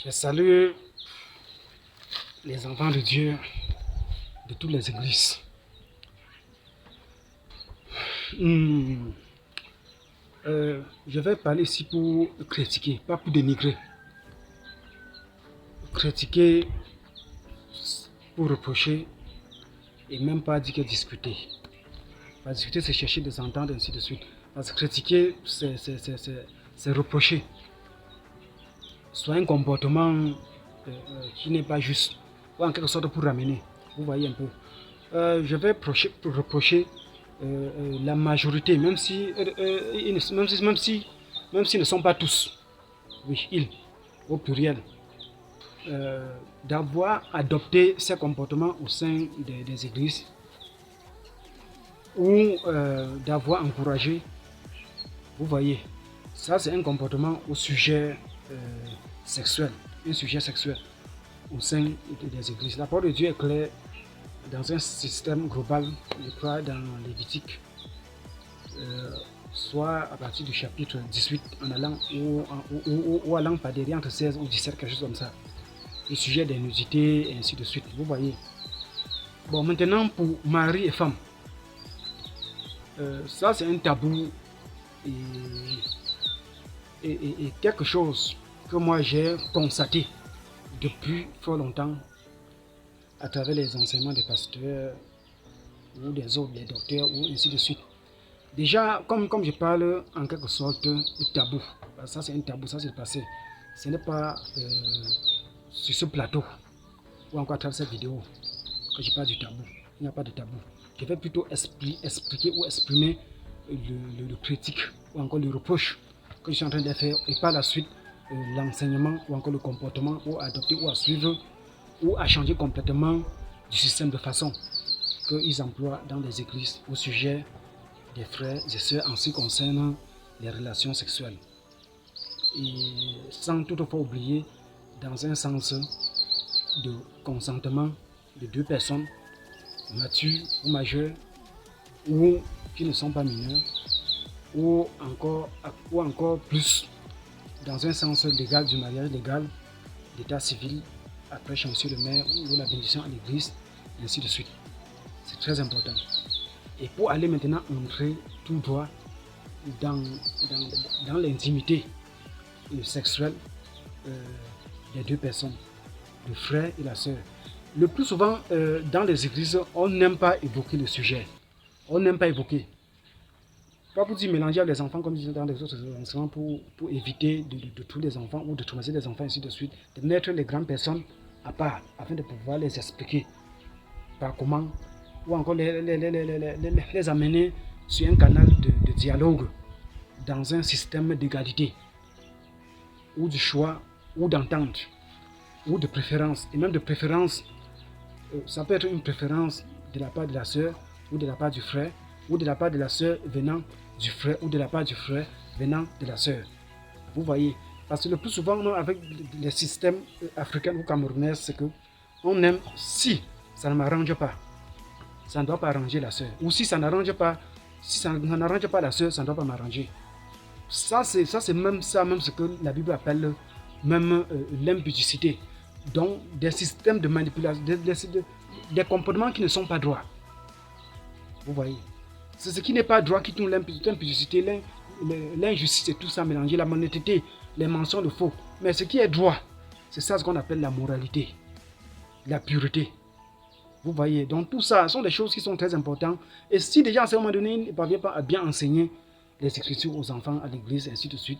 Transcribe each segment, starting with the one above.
Je salue les enfants de Dieu de toutes les églises. Je vais parler ici pour critiquer, pas pour dénigrer. Critiquer pour reprocher et même pas dire que discuter. Pas discuter, c'est chercher des ententes, ainsi de suite. Parce que critiquer, c'est reprocher. Soit un comportement qui n'est pas juste, ou en quelque sorte pour ramener. Vous voyez un peu. Je vais reprocher la majorité, même si ne sont pas tous, oui, ils, au pluriel, d'avoir adopté ces comportements au sein des églises ou d'avoir encouragé. Vous voyez, ça c'est un comportement au sujet sexuel, un sujet sexuel au sein des églises. La parole de Dieu est claire dans un système global, je crois dans Lévitique, soit à partir du chapitre 18 en allant ou allant par derrière entre 16 ou 17, quelque chose comme ça. Le sujet des nudités et ainsi de suite, vous voyez. Bon, maintenant pour mari et femme, ça c'est un tabou et quelque chose que moi j'ai constaté depuis fort longtemps à travers les enseignements des pasteurs ou des autres, des docteurs ou ainsi de suite. Déjà, comme je parle en quelque sorte de tabou, ça c'est un tabou, ça c'est le passé. Ce n'est pas sur ce plateau ou encore à travers cette vidéo que je parle du tabou. Il n'y a pas de tabou. Je vais plutôt expliquer ou exprimer le critique ou encore le reproche que je suis en train de faire et par la suite l'enseignement ou encore le comportement ou à adopter ou à suivre ou à changer complètement du système de façon qu'ils emploient dans les églises au sujet des frères et sœurs en ce qui concerne les relations sexuelles. Et sans toutefois oublier dans un sens de consentement de deux personnes matures ou majeures ou qui ne sont pas mineurs ou encore plus dans un sens légal du mariage légal, d'état civil après monsieur le maire ou la bénédiction à l'église, et ainsi de suite. C'est très important. Et pour aller maintenant entrer tout droit dans l'intimité sexuelle des deux personnes, le frère et la sœur. Le plus souvent, dans les églises, on n'aime pas évoquer le sujet. On n'aime pas évoquer. Pas pour dire mélanger avec les enfants comme disent dans les autres enseignements pour éviter de tous les enfants ou de traumatiser les enfants, ainsi de suite. De mettre les grandes personnes à part afin de pouvoir les expliquer par comment ou encore les amener sur un canal de dialogue dans un système d'égalité ou de choix ou d'entente ou de préférence et même de préférence. Ça peut être une préférence de la part de la sœur ou de la part du frère ou de la part de la sœur venant du frère ou de la part du frère venant de la sœur. Vous voyez, parce que le plus souvent avec les systèmes africains ou camerounais, c'est que on aime si ça ne m'arrange pas. Ça ne doit pas arranger la sœur. Ou si ça n'arrange pas, si ça n'arrange pas la sœur, ça ne doit pas m'arranger. Ça c'est même ce que la Bible appelle même l'impudicité. Donc des systèmes de manipulation, des comportements qui ne sont pas droits. Vous voyez. C'est ce qui n'est pas droit qui tourne l'impudicité, l'injustice et tout ça mélangé, la malhonnêteté, les mensonges, le faux. Mais ce qui est droit, c'est ça ce qu'on appelle la moralité, la pureté. Vous voyez, donc tout ça sont des choses qui sont très importantes. Et si déjà à ce moment donné, ils ne parviennent pas à bien enseigner les Écritures aux enfants à l'église, ainsi de suite,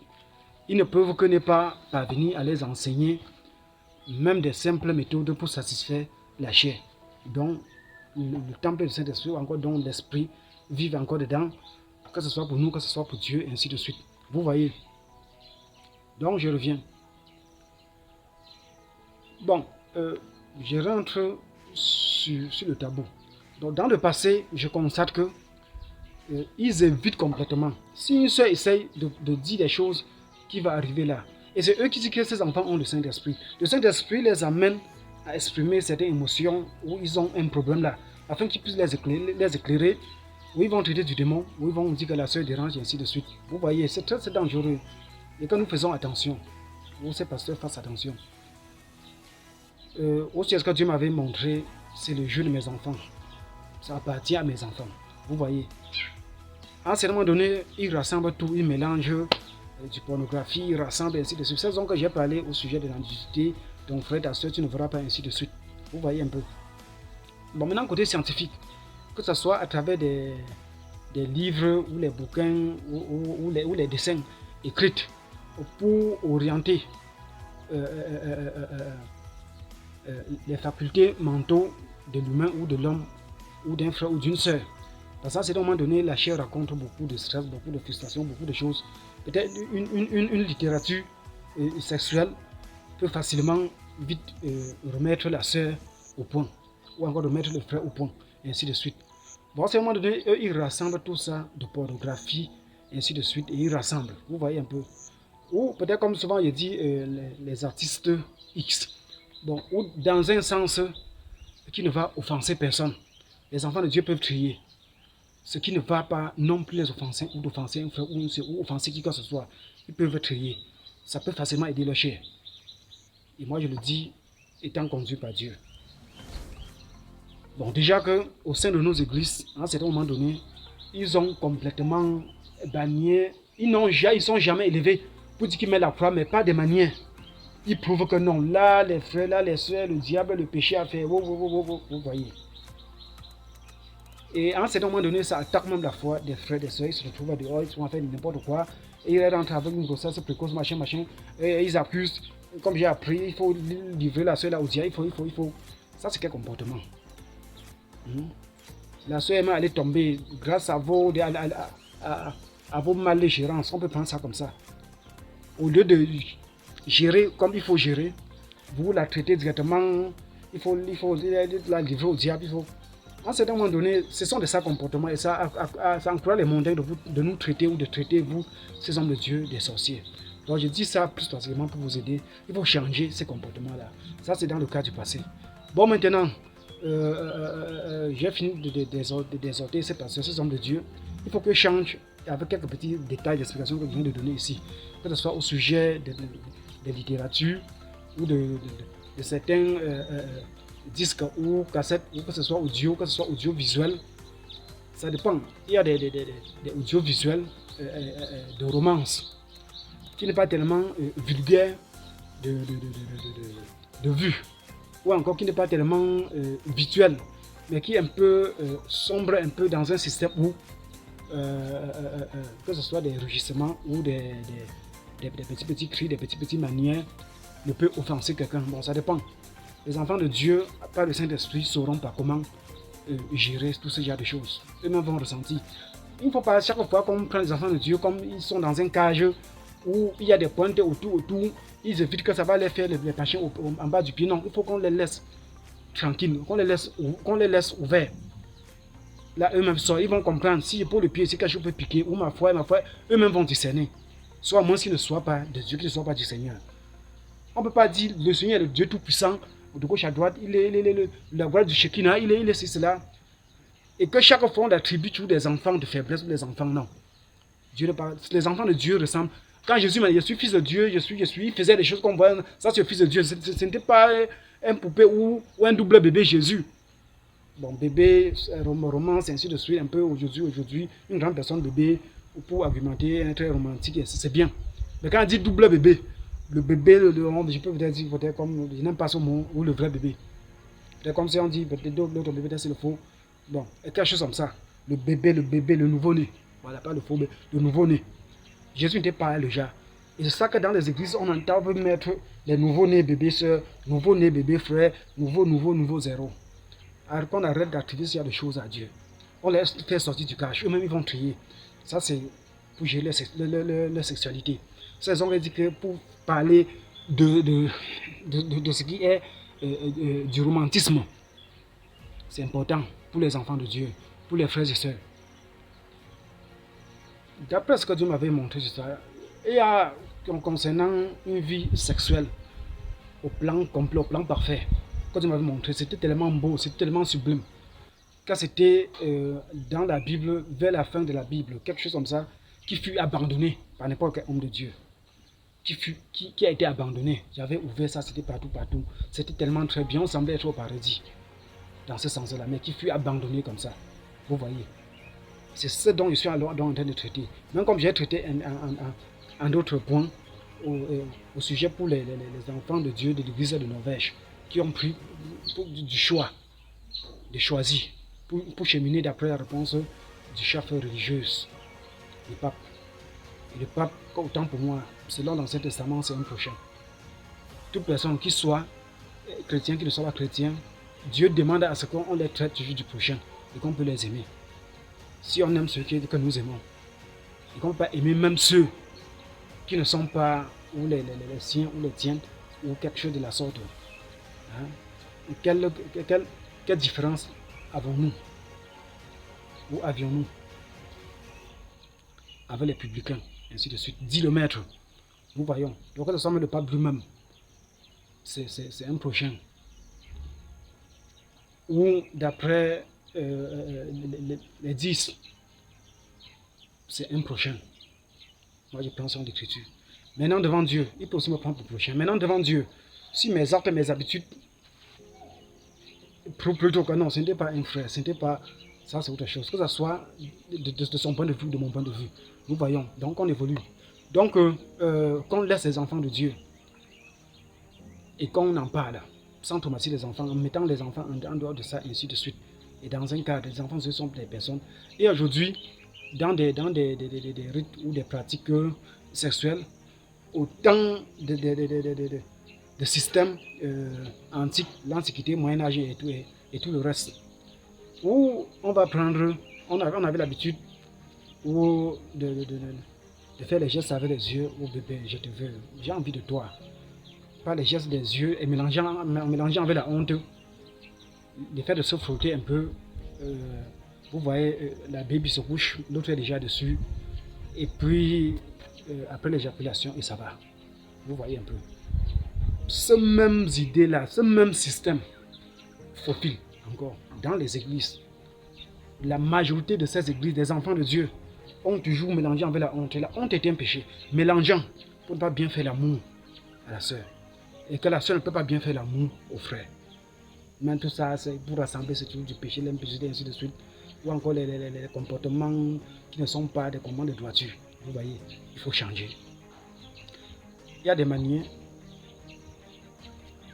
ils ne peuvent que ne pas parvenir à les enseigner même des simples méthodes pour satisfaire la chair. Donc, le temple du Saint-Esprit, ou encore dont l'Esprit vive encore dedans, que ce soit pour nous, que ce soit pour Dieu, ainsi de suite. Vous voyez. Donc, je reviens. Bon, je rentre sur le tabou. Donc, dans le passé, je constate que ils évitent complètement. Si une soeur essaye de dire des choses qui vont arriver là, et c'est eux qui disent que ces enfants ont le Saint-Esprit. Le Saint-Esprit les amène à exprimer certaines émotions où ils ont un problème là, afin qu'ils puissent les éclairer, où ils vont traiter du démon, où ils vont dire que la soeur dérange, et ainsi de suite. Vous voyez, c'est très dangereux. Et que nous faisons attention, vous ces pasteurs fassent attention. Aussi, ce que Dieu m'avait montré, c'est le jeu de mes enfants. Ça appartient à mes enfants. Vous voyez. À un certain moment donné, ils rassemblent tout, ils mélangent du pornographie, ils rassemblent ainsi de suite. C'est donc que j'ai parlé au sujet de l'industrie. Donc, frère, ta soeur, tu ne verras pas ainsi de suite. Vous voyez un peu. Bon, maintenant, côté scientifique, que ce soit à travers des livres ou les bouquins ou les dessins écrits pour orienter les facultés mentaux de l'humain ou de l'homme ou d'un frère ou d'une sœur. Parce que c'est à un moment donné, la chair raconte beaucoup de stress, beaucoup de frustration, beaucoup de choses. Peut-être une littérature sexuelle peut facilement vite remettre la sœur au point, ou encore remettre le frère au point, et ainsi de suite. Bon, c'est à un moment donné, eux, ils rassemblent tout ça de pornographie, et ainsi de suite, et ils rassemblent. Vous voyez un peu. Ou peut-être comme souvent il dit les artistes X. Bon, ou dans un sens qui ne va offenser personne. Les enfants de Dieu peuvent trier. Ce qui ne va pas non plus les offenser ou d'offenser un frère ou une soeur ou offenser qui que ce soit. Ils peuvent trier. Ça peut facilement aider leur chair. Et moi je le dis, étant conduit par Dieu. Bon, déjà qu'au sein de nos églises, à un certain moment donné, ils ont complètement banni, ils sont jamais élevés pour dire qu'ils mettent la croix, mais pas de manière. Ils prouvent que non, là, les frères, là, les soeurs, le diable, le péché a fait, vous voyez. Et à un certain moment donné, ça attaque même la foi des frères, des soeurs, ils se retrouvent dehors, ils sont en fait n'importe quoi, et ils rentrent avec une grossesse précoce, machin, et ils accusent, comme j'ai appris, il faut livrer la soeur là au diable, il faut. Ça, c'est quel comportement? La soeur est allée tomber grâce à vos malgérances, on peut prendre ça comme ça. Au lieu de gérer comme il faut gérer, vous la traitez directement, il faut la livrer au diable, À un certain moment donné, ce sont de ces comportements et ça encourage les mondains de nous traiter ou de traiter vous, ces hommes de Dieu, des sorciers. Donc je dis ça plus particulièrement pour vous aider. Il faut changer ces comportements-là. Ça, c'est dans le cas du passé. Bon, maintenant, j'ai fini de désorter ces hommes de Dieu. Il faut que je change avec quelques petits détails d'explication que je viens de donner ici. Que ce soit au sujet de littérature ou de certains disques ou cassettes, ou que ce soit audiovisuel. Ça dépend. Il y a des audiovisuels de romance qui n'est pas tellement vulgaire de vue, ou encore qui n'est pas tellement visuel, mais qui est un peu sombre, un peu dans un système où que ce soit des rugissements ou des petits cris, des petits manières, ne peut offenser quelqu'un. Bon, ça dépend. Les enfants de Dieu, par le Saint-Esprit, sauront pas comment gérer tout ce genre de choses. Eux-mêmes vont ressentir. Il ne faut pas, chaque fois qu'on prend les enfants de Dieu, comme ils sont dans un cage où il y a des pointes autour, ils évitent que ça va les faire les pencher en bas du pied. Non, il faut qu'on les laisse tranquilles, qu'on les laisse ouverts. Là, eux-mêmes sortent, ils vont comprendre si pour le pied, c'est quelque chose peut piquer, ou ma foi, eux-mêmes vont discerner. Soit moins qu'ils ne soient pas de Dieu, qu'ils ne soient pas du Seigneur. On ne peut pas dire le Seigneur est le Dieu Tout-Puissant, de gauche à droite, il est la gloire du Shekinah, il est cela. Et que chaque fois on attribue toujours des enfants de faiblesse ou des enfants, non. Dieu ne parle, les enfants de Dieu ressemblent. Quand Jésus m'a dit, je suis fils de Dieu, il faisait des choses qu'on voit, ça c'est le fils de Dieu. Ce n'était pas un poupée ou un double bébé Jésus. Bon, bébé, romance, ainsi de suite, un peu aujourd'hui, une grande personne bébé, pour argumenter, un très romantique, c'est bien. Mais quand on dit double bébé, le bébé, je peux peut-être dire, comme, je n'aime pas ce mot, ou le vrai bébé. C'est comme si on dit, peut-être l'autre bébé, c'est le faux. Bon, quelque chose comme ça. Le bébé, le nouveau-né. Voilà, pas le faux, mais le nouveau-né. Jésus n'était pas le genre. Et c'est ça que dans les églises, on entend mettre les nouveaux-nés bébés sœurs, nouveau-nés bébés frères, nouveau zéro. Alors qu'on arrête d'activer ce genre de choses à Dieu. On les fait sortir du cache. Eux-mêmes, ils vont trier. Ça, c'est pour gérer leur sexualité. C'est on va dire que pour parler de ce qui est du romantisme, c'est important pour les enfants de Dieu, pour les frères et sœurs. D'après ce que Dieu m'avait montré, il y a, concernant une vie sexuelle, au plan complet, au plan parfait, que Dieu m'avait montré, c'était tellement beau, c'était tellement sublime, quand c'était dans la Bible, vers la fin de la Bible, quelque chose comme ça, qui fut abandonné par n'importe quel homme de Dieu. qui a été abandonné. J'avais ouvert ça, c'était partout. C'était tellement très bien, on semblait être au paradis. Dans ce sens-là, mais qui fut abandonné comme ça. Vous voyez. C'est ce dont je suis alors en train de traiter. Même comme j'ai traité un autre point au sujet pour les enfants de Dieu de l'église de Norvège, qui ont pris du choix, de choisir, pour cheminer d'après la réponse du chef religieux, du pape. Et le pape, autant pour moi, selon l'Ancien Testament, c'est un prochain. Toute personne qui soit chrétien, qui ne soit pas chrétien, Dieu demande à ce qu'on les traite toujours du prochain et qu'on peut les aimer. Si on aime ceux que nous aimons, et qu'on peut pas aimer même ceux qui ne sont pas ou les siens ou les tiens ou quelque chose de la sorte. Hein? Quelle différence avons-nous ou avions-nous avec les publicains, ainsi de suite. Dit le maître. Nous voyons. Donc, ce sont le pape lui-même. C'est un prochain. Ou d'après les 10, c'est un prochain. Moi, je pense en l'écriture. Maintenant, devant Dieu, il peut aussi me prendre pour prochain. Maintenant, devant Dieu, si mes actes et mes habitudes plutôt que non, ce n'était pas un frère, ce n'était pas. Ça, c'est autre chose. Que ce soit de son point de vue, de mon point de vue. Nous voyons. Donc, on évolue. Donc, qu'on laisse les enfants de Dieu et qu'on en parle, sans traumatiser les enfants, en mettant les enfants en dehors de ça, et ainsi de suite. Et dans un cadre, les enfants, ce sont des personnes. Et aujourd'hui, dans des rites ou des pratiques sexuelles, autant de systèmes antiques, l'Antiquité, Moyen-Âge et tout le reste, où on va prendre, on avait l'habitude de faire les gestes avec les yeux, au bébé, je te veux, j'ai envie de toi. Pas les gestes des yeux et mélangeant avec la honte, le fait de se frotter un peu, vous voyez, la baby se couche, l'autre est déjà dessus, et puis après l'éjaculation, et ça va. Vous voyez un peu. Ces mêmes idées-là, ce même système faufile encore dans les églises. La majorité de ces églises, des enfants de Dieu, ont toujours mélangé avec la honte. Et la honte est un péché. Mélangeant pour ne pas bien faire l'amour à la sœur. Et que la sœur ne peut pas bien faire l'amour au frère. Mais tout ça, c'est pour rassembler, c'est toujours du péché, l'impudicité, ainsi de suite. Ou encore les comportements qui ne sont pas des commandes de droiture. Vous voyez, il faut changer. Il y a des manières,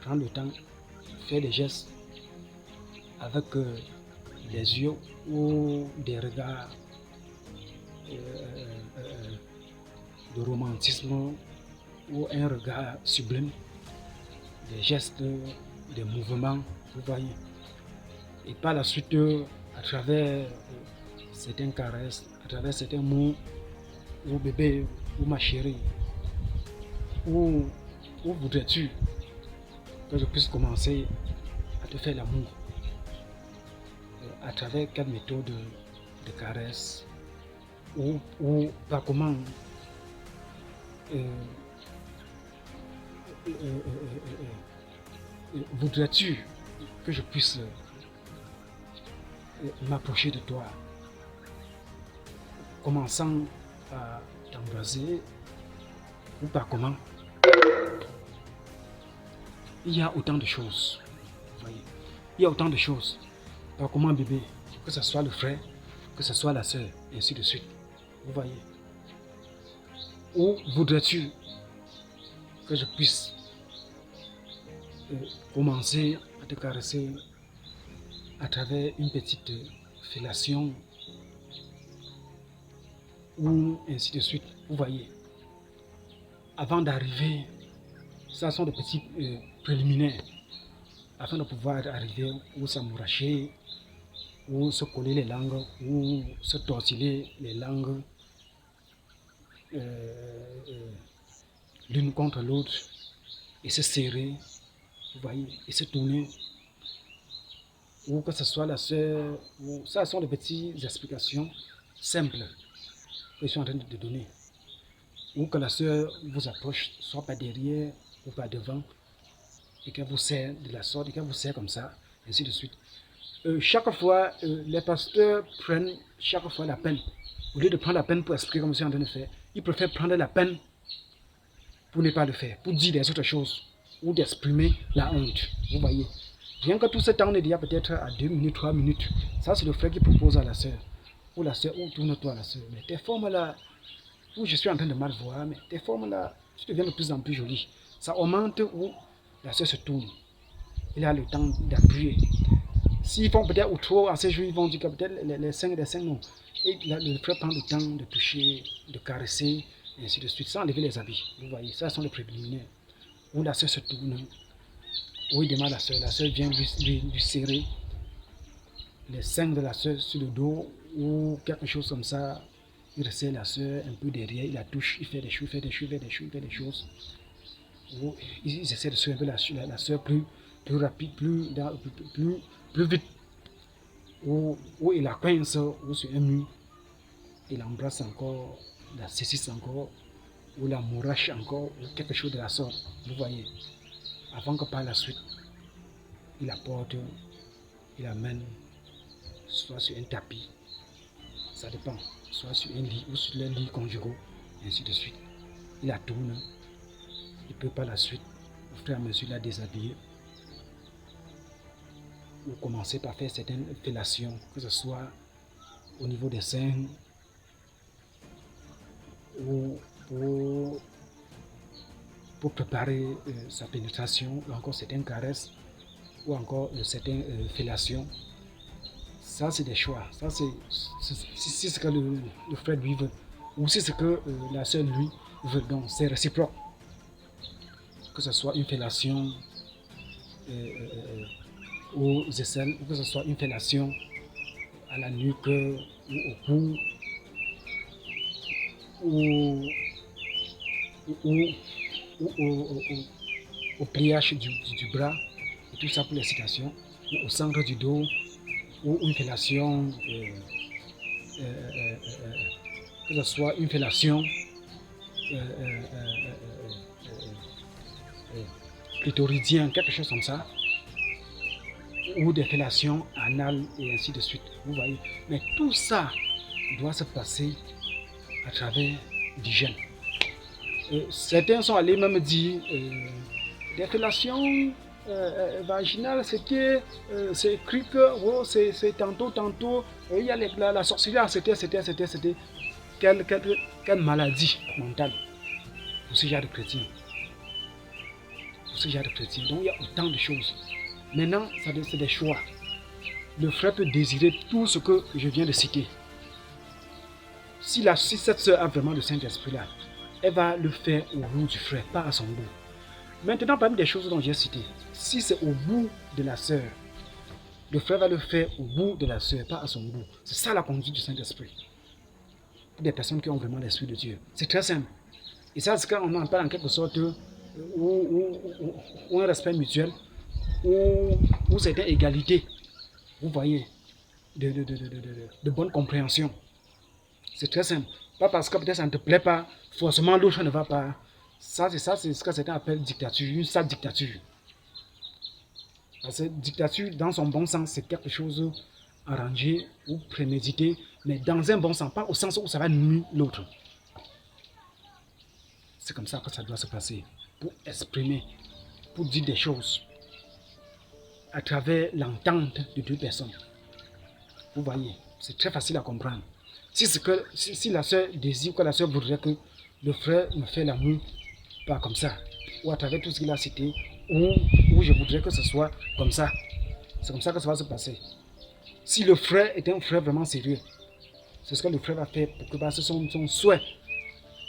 prendre le temps, faire des gestes avec les yeux ou des regards de romantisme ou un regard sublime, des gestes, des mouvements, vous voyez. Et par la suite, à travers certaines caresses, à travers certains mots, ou bébé, ou ma chérie, où voudrais-tu que je puisse commencer à te faire l'amour à travers quelle méthode de caresse ou par comment voudrais-tu que je puisse m'approcher de toi, commençant par t'embrasser ou par comment. Il y a autant de choses, vous voyez. Il y a autant de choses. Par comment bébé, que ce soit le frère, que ce soit la sœur, et ainsi de suite. Vous voyez. Ou voudrais-tu que je puisse commencer à te caresser à travers une petite fellation ou ainsi de suite. Vous voyez. Avant d'arriver, ça sont des petits préliminaires afin de pouvoir arriver ou s'amouracher ou se coller les langues ou se tortiller les langues l'une contre l'autre et se serrer, vous voyez, et se tourner, ou que ce soit la sœur, ou ça sont des petites explications simples que je suis en train de donner, ou que la sœur vous approche soit par derrière ou par devant et qu'elle vous serre de la sorte et qu'elle vous serre comme ça, ainsi de suite. Chaque fois, les pasteurs prennent chaque fois la peine. Au lieu de prendre la peine pour expliquer comme je suis en train de faire, ils préfèrent prendre la peine pour ne pas le faire, pour dire des autres choses, ou d'exprimer la honte. Vous voyez. Rien que tout ce temps, on est déjà peut-être à 2 minutes, 3 minutes. Ça, c'est le frère qui propose à la sœur. Ou la sœur, ou tourne-toi la sœur. Mais tes formes là, où je suis en train de mal voir, mais tes formes là, tu deviens de plus en plus jolie. Ça augmente où la sœur se tourne. Il a le temps d'appuyer. S'ils font peut-être ou trop à ces jours, ils vont dire que peut-être les 5 des 5 non. Et le frère prend le temps de toucher, de caresser, et ainsi de suite, sans enlever les habits. Vous voyez, ça sont les préliminaires. Où la sœur se tourne, où il demande à la sœur vient lui serrer les seins de la sœur sur le dos, ou quelque chose comme ça. Il resserre la sœur un peu derrière, il la touche, il fait des choses, il fait des choses. Où ils essaient de suivre la sœur plus rapide, plus vite. Où il la coince ou sur un mur, il embrasse encore, la saisit encore, ou la mourache encore, ou quelque chose de la sorte. Vous voyez, avant que par la suite, il la porte, il l'amène, soit sur un tapis, ça dépend, soit sur un lit ou sur les lits conjugaux, ainsi de suite. Il la tourne, il peut par la suite, au fur et à mesure, la déshabiller, ou commencer par faire certaines fellations, que ce soit au niveau des seins, ou pour préparer sa pénétration, ou encore certaines caresses, ou encore certaines fellations. Ça, c'est des choix. Ça, c'est ce que le frère lui veut. Ou c'est ce que la sœur lui veut. Donc, c'est réciproque. Que ce soit une fellation aux aisselles, ou que ce soit une fellation à la nuque, ou au cou, ou au pliage du bras, et tout ça pour l'excitation, ou au centre du dos, ou une fellation, que ce soit une fellation clitoridienne, quelque chose comme ça, ou des fellations anales et ainsi de suite. Vous voyez. Mais tout ça doit se passer à travers l'hygiène. Certains sont allés même dire des fellations vaginales, c'est écrit que oh, c'est tantôt, il y a la sorcellerie, c'était quelle maladie mentale pour ce genre de chrétiens. Donc il y a autant de choses. Maintenant, c'est des choix. Le frère peut désirer tout ce que je viens de citer. Si cette sœur a vraiment le Saint-Esprit là, elle va le faire au goût du frère, pas à son goût. Maintenant, parmi les choses dont j'ai cité, si c'est au goût de la sœur, le frère va le faire au goût de la sœur, pas à son goût. C'est ça la conduite du Saint-Esprit. Pour des personnes qui ont vraiment l'Esprit de Dieu. C'est très simple. Et ça, c'est quand on en parle en quelque sorte ou un respect mutuel, ou c'est une égalité. Vous voyez, de bonne compréhension. C'est très simple. Pas parce que peut-être ça ne te plaît pas, forcément l'autre ne va pas. Ça, c'est ce que certains appellent dictature, une sale dictature. Parce que dictature, dans son bon sens, c'est quelque chose arrangé ou prémédité, mais dans un bon sens, pas au sens où ça va nuire l'autre. C'est comme ça que ça doit se passer, pour exprimer, pour dire des choses, à travers l'entente de deux personnes. Vous voyez, c'est très facile à comprendre. Si la sœur désire, que la sœur voudrait que le frère me fait l'amour, pas comme ça, ou à travers tout ce qu'il a cité, ou je voudrais que ce soit comme ça, c'est comme ça que ça va se passer. Si le frère est un frère vraiment sérieux, c'est ce que le frère va faire pour que son souhait,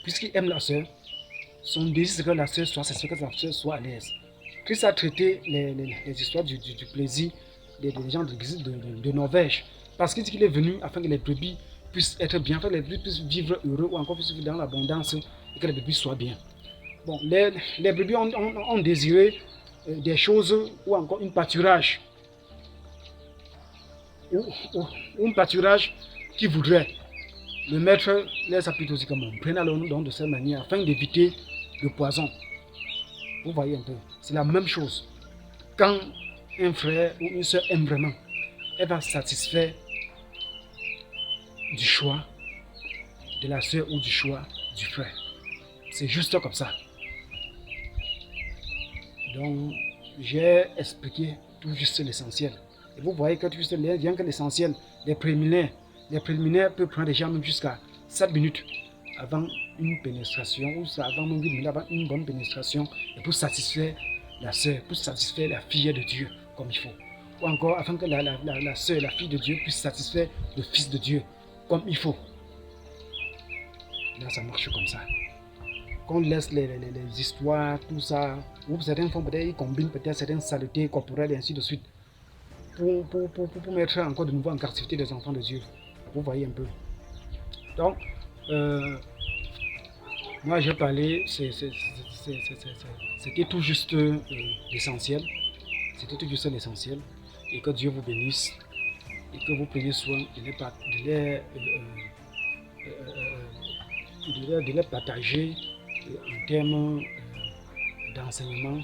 puisqu'il aime la sœur, son désir c'est que la sœur soit, c'est ce que la sœur soit à l'aise. Christ a traité les histoires du plaisir des gens de Norvège, parce qu'il dit qu'il est venu afin que les brebis puissent être bien, afin que les brebis puissent vivre heureux, ou encore puissent vivre dans l'abondance, et que les brebis soient bien. Bon, les brebis ont désiré des choses, ou encore un pâturage, ou un pâturage qui voudrait. Le maître les a plutôt dit comme on prenait le nom de cette manière afin d'éviter le poison. Vous voyez un peu, c'est la même chose. Quand un frère ou une soeur aime vraiment, elle va satisfaire du choix de la soeur ou du choix du frère. C'est juste comme ça. Donc, j'ai expliqué tout juste l'essentiel. Et vous voyez que tout juste rien que l'essentiel, les préliminaires peuvent prendre déjà même jusqu'à 7 minutes avant une pénétration, ou avant même 8 minutes avant une bonne pénétration, et pour satisfaire la sœur, pour satisfaire la fille de Dieu comme il faut. Ou encore afin que la sœur, la fille de Dieu puisse satisfaire le fils de Dieu comme il faut. Là, ça marche comme ça. Qu'on laisse les histoires, tout ça, ou certaines fois peut-être ils combinent peut-être certaines saletés corporelles et ainsi de suite, pour mettre encore de nouveau en captivité les enfants de Dieu. Vous voyez un peu. Donc, moi j'ai parlé, c'était tout juste l'essentiel. C'était tout juste l'essentiel. Et que Dieu vous bénisse. Et que vous preniez soin de les partager en termes d'enseignement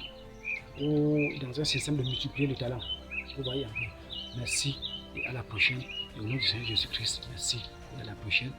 ou dans un système de multiplier le talent. Vous voyez un peu. Merci et à la prochaine. Et au nom du Seigneur Jésus-Christ, merci et à la prochaine.